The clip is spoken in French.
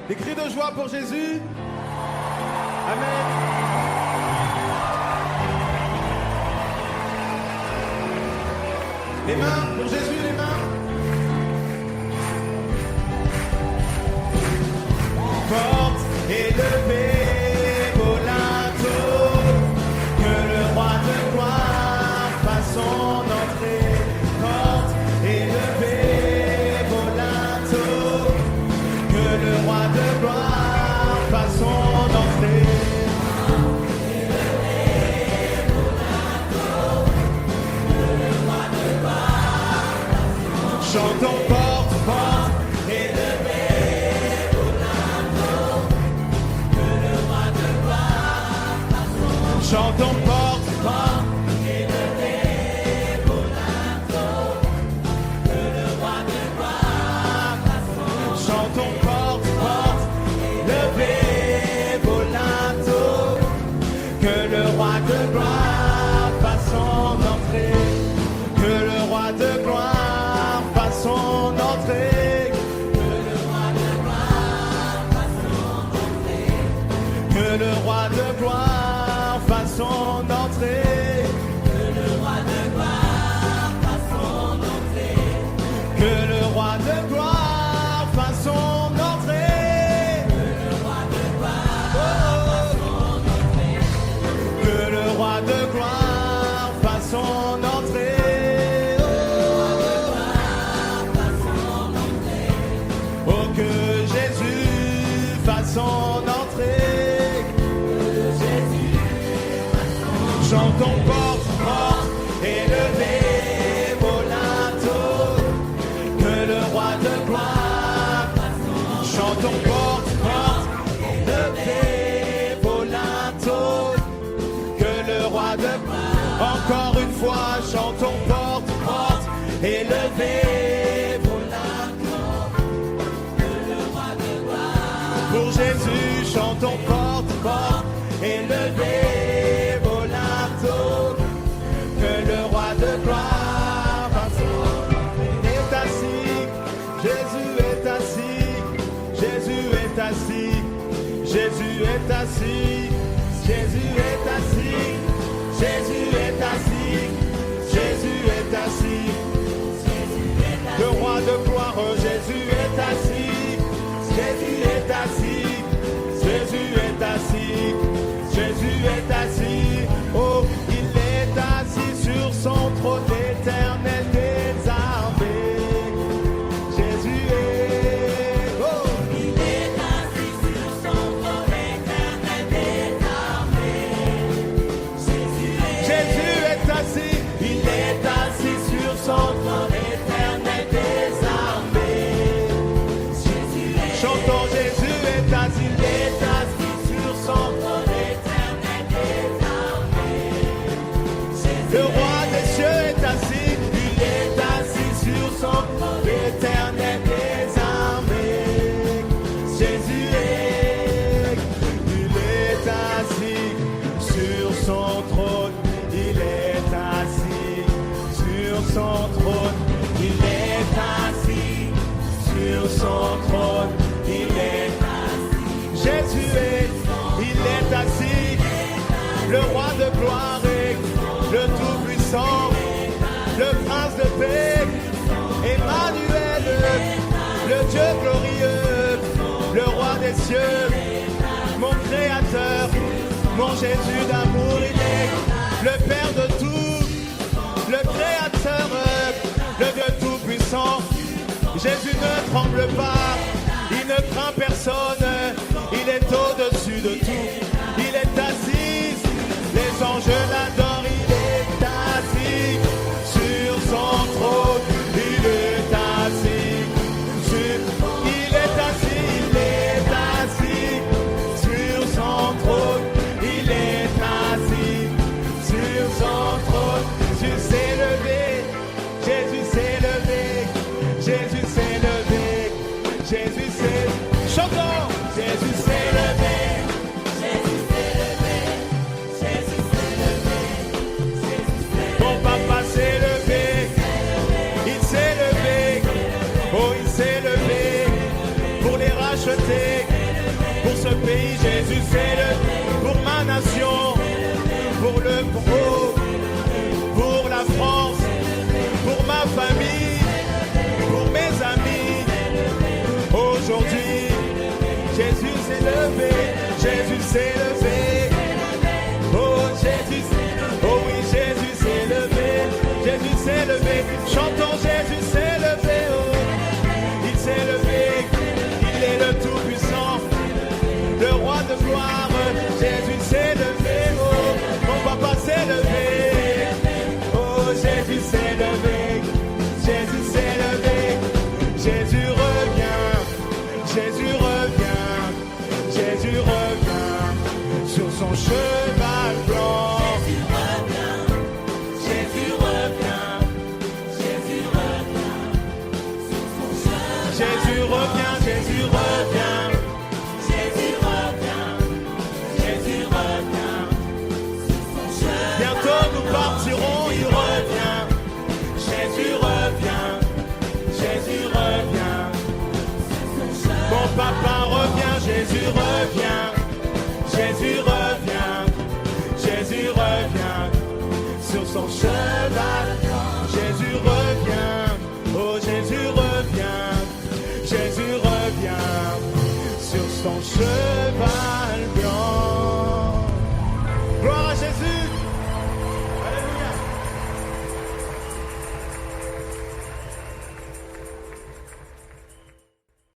Des cris de joie pour Jésus. Amen. Les mains pour Jésus, les mains. Porte élevée, volato, que le roi de gloire fasse son entrée. Porte élevée, volato, que le roi de gloire fasse son entrée. Chantons porte, porte, élevée, volato, que le roi de gloire fasse son entrée. Chantons porte, porte, élevée, volato, que le roi de gloire fasse son entrée. Chantons porte, porte, élevée, volato, que le roi de gloire fasse son entrée. Que le roi de gloire fasse son entrée. Que le roi de gloire fasse son entrée. Que le roi de gloire fasse son entrée. Que le roi de gloire fasse son entrée. Que le roi de gloire fasse son entrée. Que le roi de gloire fasse son entrée. Oh, que Jésus fasse son entrée. Chantons porte, porte, élevée, volato, que le roi de gloire. Chantons porte, porte, élevée, volato, que le roi de gloire. Encore une fois, chantons porte, porte, élevée, volato, que le roi de gloire. Pour Jésus, chantons porte, porte, élevée, volato, que le roi de gloire est assis. Jésus est assis. Jésus est assis. Jésus est assis. Jésus est assis. Jésus est assis. Jésus est assis. Le roi de gloire, Jésus est assis. Jésus est assis. Jésus est assis. Jésus est assis. Oh, il est assis sur son trône éternel des armées. Jésus est. Oh, il est assis sur son trône éternel des armées. Jésus est assis. Il est assis sur son trône éternel des armées. Chantons Jésus est assis. Il est assis sur son trône éternel des armées. Le roi des cieux est assis. Il est assis sur son trône éternel des armées. Jésus est. Il est assis sur son trône. Il est assis sur son trône. Il est assis sur son trône. Il est assis. Jésus est. Il est assis. Le roi de gloire est le tout-puissant. Le prince de paix. Emmanuel. Le Dieu glorieux. Le roi des cieux. Mon créateur. Mon Jésus d'amour. Il est le Père de tout. Le créateur. Le Dieu tout-puissant. Jésus ne tremble pas. Il ne craint personne. Il est au-dessus de tout. Il est assis. Les anges l'adorent. Il est assis sur son trône. Il est assis. Il est assis. Il est assis sur son trône. Il est assis sur son trône. Jésus s'est levé. Jésus s'est levé. Jésus s'est levé. Jésus s'est. Chantons. Jésus s'est levé. Jésus s'est levé. Jésus s'est levé. Mon papa s'est levé. Il s'est levé. Oh, il s'est levé pour les racheter. Pour ce pays, Jésus s'est levé. Pour ma nation, pour le pro, pour la France, pour ma famille, pour mes amis. Aujourd'hui, Jésus s'est levé, Jésus s'est levé. Oh Jésus, oh oui, Jésus s'est levé, Jésus s'est levé. Chantons, Jésus s'est levé, oh, il s'est levé, il est le Tout-Puissant, le Roi de gloire. Jésus s'est levé, oh, mon papa s'est levé. Oh, Jésus s'est levé, Jésus s'est levé. Jésus revient, Jésus revient, Jésus revient sur son cheval blanc. Jésus revient, Jésus revient sur son cheval. Jésus revient, Jésus revient, Jésus revient, Jésus revient sur son cheval. Bientôt nous partirons, il revient. Jésus revient, Jésus revient. Mon papa revient, Jésus revient, Jésus revient, Jésus revient sur son chemin.